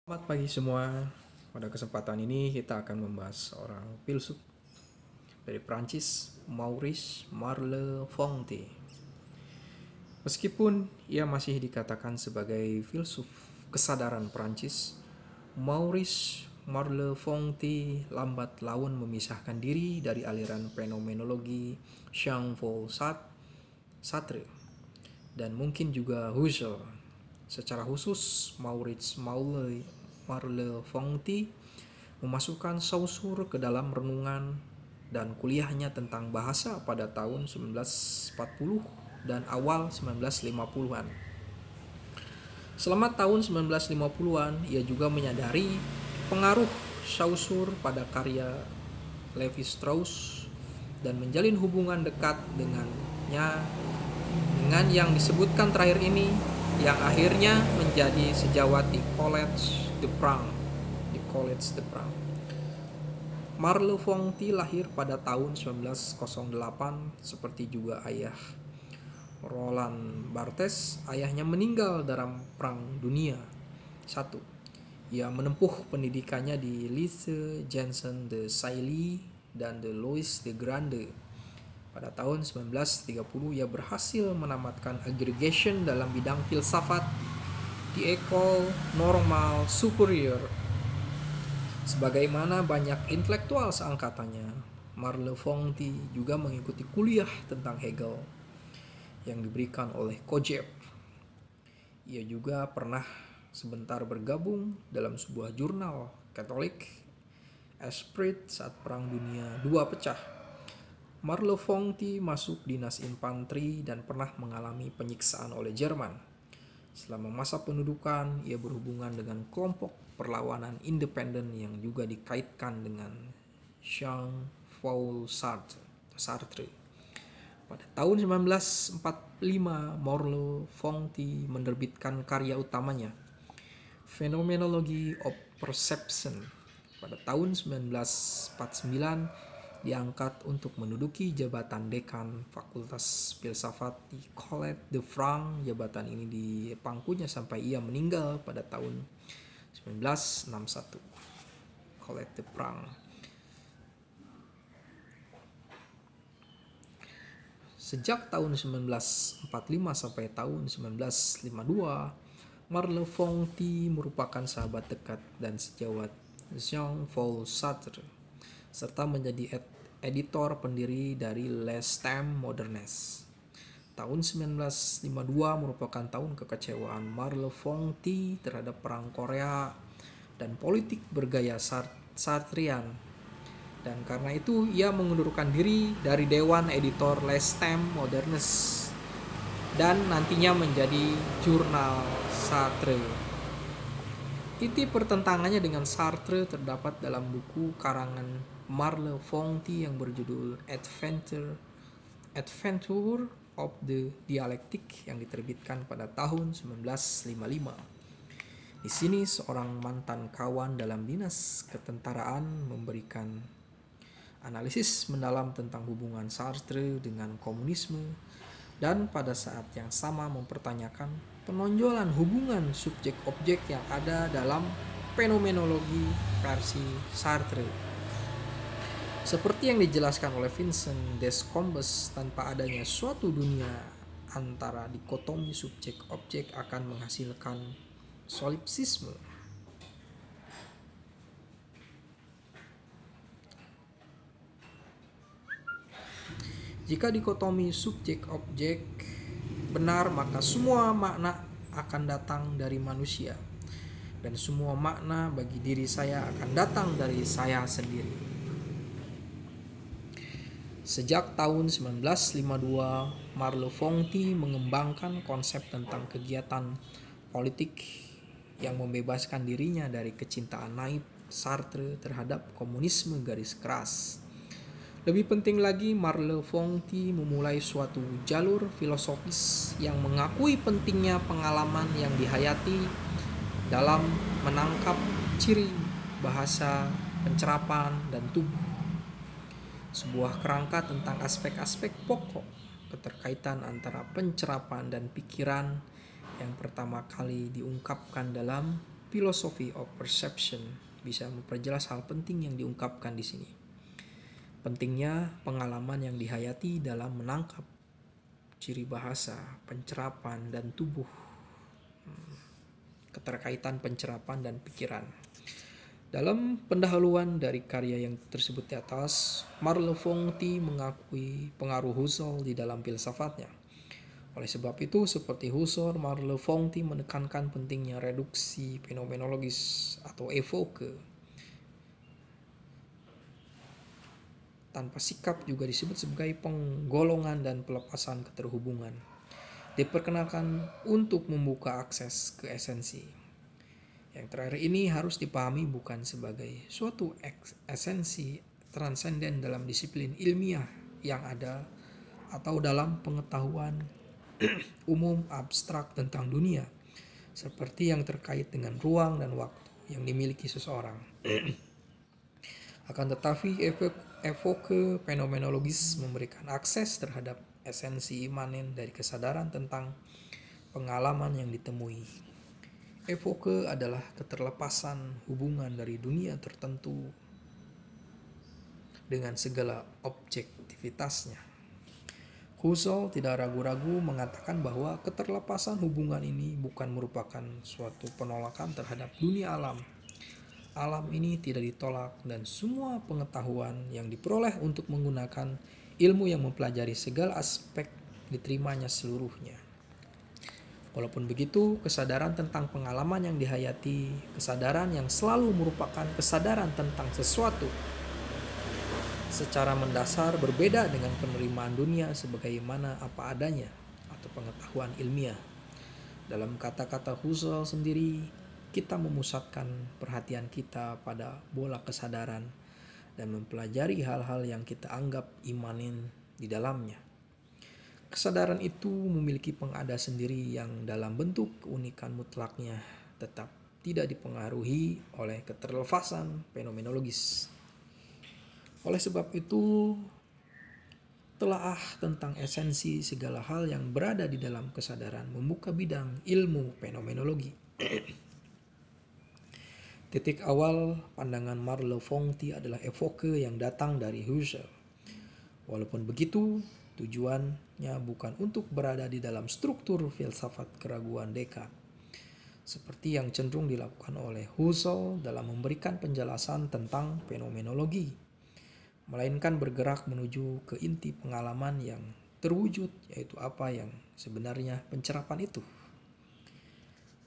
Selamat pagi semua. Pada kesempatan ini kita akan membahas seorang filsuf dari Prancis, Maurice Merleau-Ponty. Meskipun ia masih dikatakan sebagai filsuf kesadaran Prancis, Maurice Merleau-Ponty lambat laun memisahkan diri dari aliran fenomenologi Jean-Paul Sartre dan mungkin juga Husserl. Secara khusus, Maurice Merleau-Ponty memasukkan Saussure ke dalam renungan dan kuliahnya tentang bahasa pada tahun 1940 dan awal 1950-an. Selama tahun 1950-an, ia juga menyadari pengaruh Saussure pada karya Lévi-Strauss dan menjalin hubungan dekat dengan yang disebutkan terakhir ini, yang akhirnya menjadi sejawat di Collège de Prague. Merleau-Ponty lahir pada tahun 1908, seperti juga ayah Roland Barthes. Ayahnya meninggal dalam Perang Dunia I. Ia menempuh pendidikannya di Lycée Janson de Sailly dan de Louis de Grande. Pada tahun 1930 ia berhasil menamatkan agrégation dalam bidang filsafat di École Normale Supérieure. Sebagaimana banyak intelektual seangkatannya, Merleau-Ponty juga mengikuti kuliah tentang Hegel yang diberikan oleh Kojève. Ia juga pernah sebentar bergabung dalam sebuah jurnal Katolik, Esprit, saat Perang Dunia II pecah. Merleau-Ponty masuk dinas infanteri dan pernah mengalami penyiksaan oleh Jerman. Selama masa pendudukan, ia berhubungan dengan kelompok perlawanan independen yang juga dikaitkan dengan Jean-Paul Sartre. Pada tahun 1945, Merleau-Ponty menerbitkan karya utamanya, Phenomenology of Perception. Pada tahun 1949, diangkat untuk menduduki jabatan dekan Fakultas Filsafat di Collège de France. Jabatan ini dipangkunya sampai ia meninggal pada tahun 1961. Collège de France. Sejak tahun 1945 sampai tahun 1952, Merleau-Ponty merupakan sahabat dekat dan sejawat Jean-Paul Sartre, serta menjadi editor pendiri dari Les Temps Modernes. Tahun 1952 merupakan tahun kekecewaan Merleau-Ponty terhadap Perang Korea dan politik bergaya Sartrean. Dan karena itu ia mengundurkan diri dari Dewan Editor Les Temps Modernes dan nantinya menjadi jurnal Sartre. Inti pertentangannya dengan Sartre terdapat dalam buku karangan Merleau-Ponty yang berjudul Adventure of the Dialectic yang diterbitkan pada tahun 1955. Di sini seorang mantan kawan dalam dinas ketentaraan memberikan analisis mendalam tentang hubungan Sartre dengan komunisme dan pada saat yang sama mempertanyakan penonjolan hubungan subjek-objek yang ada dalam fenomenologi versi Sartre. Seperti yang dijelaskan oleh Vincent Descombes, tanpa adanya suatu dunia antara dikotomi subjek-objek akan menghasilkan solipsisme. Jika dikotomi subjek-objek benar, maka semua makna akan datang dari manusia, dan semua makna bagi diri saya akan datang dari saya sendiri. Sejak tahun 1952, Merleau-Ponty mengembangkan konsep tentang kegiatan politik yang membebaskan dirinya dari kecintaan naif Sartre terhadap komunisme garis keras. Lebih penting lagi, Merleau-Ponty memulai suatu jalur filosofis yang mengakui pentingnya pengalaman yang dihayati dalam menangkap ciri bahasa, pencerapan, dan tubuh. Sebuah kerangka tentang aspek-aspek pokok keterkaitan antara pencerapan dan pikiran yang pertama kali diungkapkan dalam philosophy of perception bisa memperjelas hal penting yang diungkapkan di sini. Pentingnya pengalaman yang dihayati dalam menangkap ciri bahasa, pencerapan, dan tubuh. Keterkaitan pencerapan dan pikiran. Dalam pendahuluan dari karya yang tersebut di atas, Merleau-Ponty mengakui pengaruh Husserl di dalam filsafatnya. Oleh sebab itu, seperti Husserl, Merleau-Ponty menekankan pentingnya reduksi fenomenologis atau evoke. Tanpa sikap juga disebut sebagai penggolongan dan pelepasan keterhubungan. Diperkenalkan untuk membuka akses ke esensi. Yang terakhir ini harus dipahami bukan sebagai suatu esensi transenden dalam disiplin ilmiah yang ada atau dalam pengetahuan umum abstrak tentang dunia, seperti yang terkait dengan ruang dan waktu yang dimiliki seseorang. Akan tetapi evoke fenomenologis memberikan akses terhadap esensi imanen dari kesadaran tentang pengalaman yang ditemui. Evoke adalah keterlepasan hubungan dari dunia tertentu dengan segala objektivitasnya. Husserl tidak ragu-ragu mengatakan bahwa keterlepasan hubungan ini bukan merupakan suatu penolakan terhadap dunia alam. Alam ini tidak ditolak dan semua pengetahuan yang diperoleh untuk menggunakan ilmu yang mempelajari segala aspek diterimanya seluruhnya. Walaupun begitu, kesadaran tentang pengalaman yang dihayati, kesadaran yang selalu merupakan kesadaran tentang sesuatu, secara mendasar berbeda dengan penerimaan dunia sebagaimana apa adanya atau pengetahuan ilmiah. Dalam kata-kata Husserl sendiri, kita memusatkan perhatian kita pada bola kesadaran dan mempelajari hal-hal yang kita anggap imanen di dalamnya. Kesadaran itu memiliki pengada sendiri yang dalam bentuk keunikan mutlaknya tetap tidak dipengaruhi oleh keterlepasan fenomenologis. Oleh sebab itu, telaah tentang esensi segala hal yang berada di dalam kesadaran membuka bidang ilmu fenomenologi. Titik awal pandangan Merleau-Ponty adalah evoke yang datang dari Husserl. Walaupun begitu, tujuannya bukan untuk berada di dalam struktur filsafat keraguan Descartes, seperti yang cenderung dilakukan oleh Husserl dalam memberikan penjelasan tentang fenomenologi, melainkan bergerak menuju ke inti pengalaman yang terwujud, yaitu apa yang sebenarnya pencerapan itu.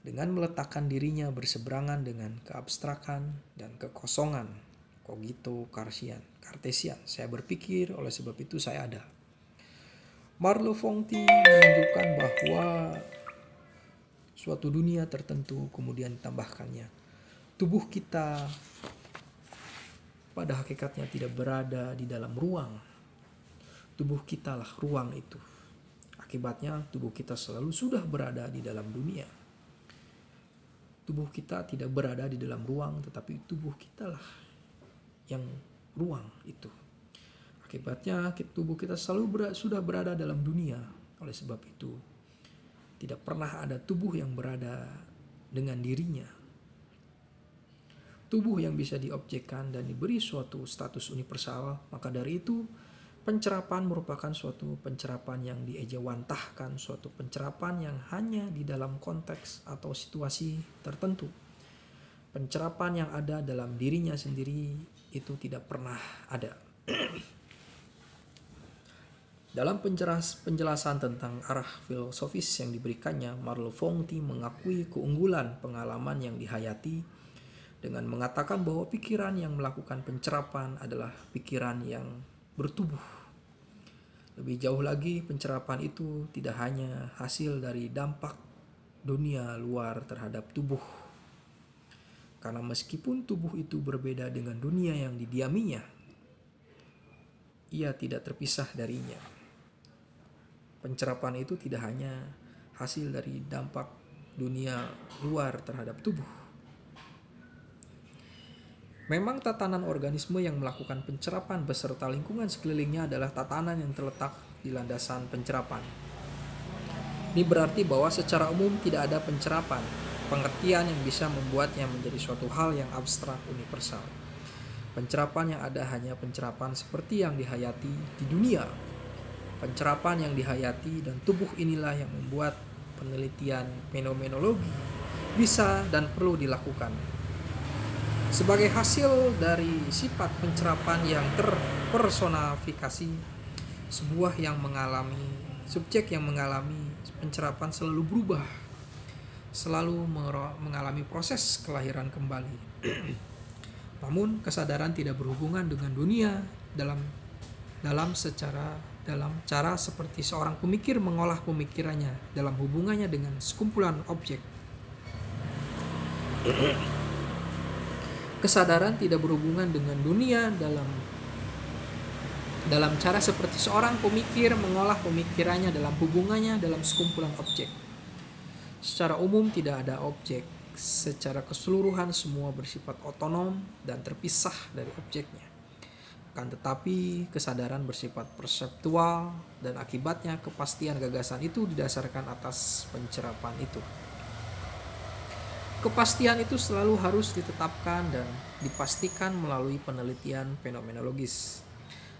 Dengan meletakkan dirinya berseberangan dengan keabstrakan dan kekosongan, cogito Cartesian, saya berpikir, oleh sebab itu saya ada. Merleau-Ponty menunjukkan bahwa suatu dunia tertentu kemudian ditambahkannya. Tubuh kita pada hakikatnya tidak berada di dalam ruang. Tubuh kita lah ruang itu. Akibatnya tubuh kita selalu sudah berada di dalam dunia. Tubuh kita tidak berada di dalam ruang, tetapi tubuh kita lah yang ruang itu. Akibatnya tubuh kita selalu sudah berada dalam dunia. Oleh sebab itu, tidak pernah ada tubuh yang berada dengan dirinya. Tubuh yang bisa diobjekkan dan diberi suatu status universal, maka dari itu pencerapan merupakan suatu pencerapan yang diejawantahkan, suatu pencerapan yang hanya di dalam konteks atau situasi tertentu. Pencerapan yang ada dalam dirinya sendiri itu tidak pernah ada. Dalam penjelasan tentang arah filosofis yang diberikannya, Merleau-Ponty mengakui keunggulan pengalaman yang dihayati dengan mengatakan bahwa pikiran yang melakukan pencerapan adalah pikiran yang bertubuh. Lebih jauh lagi, pencerapan itu tidak hanya hasil dari dampak dunia luar terhadap tubuh. Karena meskipun tubuh itu berbeda dengan dunia yang didiaminya, ia tidak terpisah darinya. Pencerapan itu tidak hanya hasil dari dampak dunia luar terhadap tubuh. Memang tatanan organisme yang melakukan pencerapan beserta lingkungan sekelilingnya adalah tatanan yang terletak di landasan pencerapan. Ini berarti bahwa secara umum tidak ada pencerapan pengertian yang bisa membuatnya menjadi suatu hal yang abstrak universal. Pencerapan yang ada hanya pencerapan seperti yang dihayati di dunia. Pencerapan yang dihayati dan tubuh inilah yang membuat penelitian fenomenologi bisa dan perlu dilakukan. Sebagai hasil dari sifat pencerapan yang terpersonifikasi, subjek yang mengalami pencerapan selalu berubah, selalu mengalami proses kelahiran kembali. Namun kesadaran tidak berhubungan dengan dunia dalam cara seperti seorang pemikir mengolah pemikirannya dalam hubungannya dengan sekumpulan objek. Kesadaran tidak berhubungan dengan dunia dalam cara seperti seorang pemikir mengolah pemikirannya dalam hubungannya dalam sekumpulan objek. Secara umum tidak ada objek. Secara keseluruhan semua bersifat otonom dan terpisah dari objeknya. Akan tetapi kesadaran bersifat perseptual dan akibatnya kepastian gagasan itu didasarkan atas pencerapan itu. Kepastian itu selalu harus ditetapkan dan dipastikan melalui penelitian fenomenologis.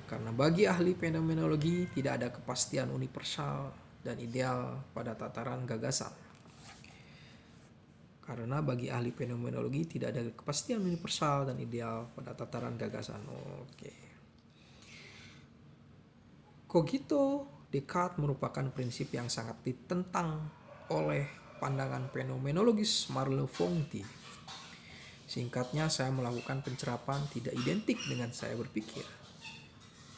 Karena bagi ahli fenomenologi tidak ada kepastian universal dan ideal pada tataran gagasan. Karena bagi ahli fenomenologi tidak ada kepastian universal dan ideal pada tataran gagasan. Cogito Descartes merupakan prinsip yang sangat ditentang oleh pandangan fenomenologis Merleau-Ponty. Singkatnya, saya melakukan pencerapan tidak identik dengan saya berpikir.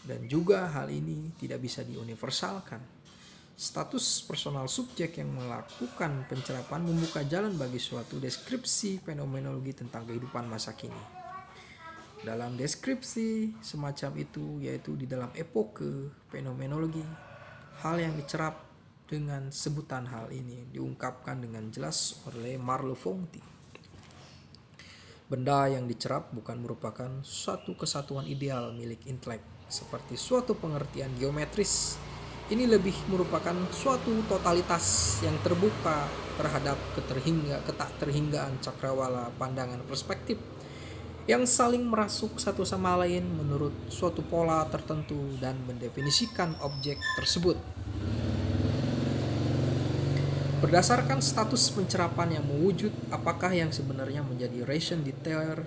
Dan juga hal ini tidak bisa diuniversalkan. Status personal subjek yang melakukan pencerapan membuka jalan bagi suatu deskripsi fenomenologi tentang kehidupan masa kini. Dalam deskripsi semacam itu, yaitu di dalam epoke fenomenologi, hal yang dicerap dengan sebutan hal ini diungkapkan dengan jelas oleh Merleau-Ponty. Benda yang dicerap bukan merupakan suatu kesatuan ideal milik intelek, seperti suatu pengertian geometris. Ini lebih merupakan suatu totalitas yang terbuka terhadap ketakterhinggaan cakrawala pandangan perspektif yang saling merasuk satu sama lain menurut suatu pola tertentu dan mendefinisikan objek tersebut. Berdasarkan status pencerapan yang mewujud, apakah yang sebenarnya menjadi raison d'être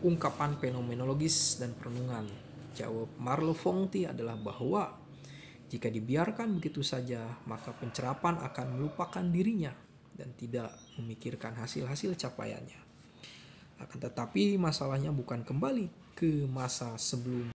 ungkapan fenomenologis dan perenungan? Jawab Merleau-Ponty adalah bahwa jika dibiarkan begitu saja, maka pencerapan akan melupakan dirinya dan tidak memikirkan hasil-hasil capaiannya. Akan tetapi masalahnya bukan kembali ke masa sebelum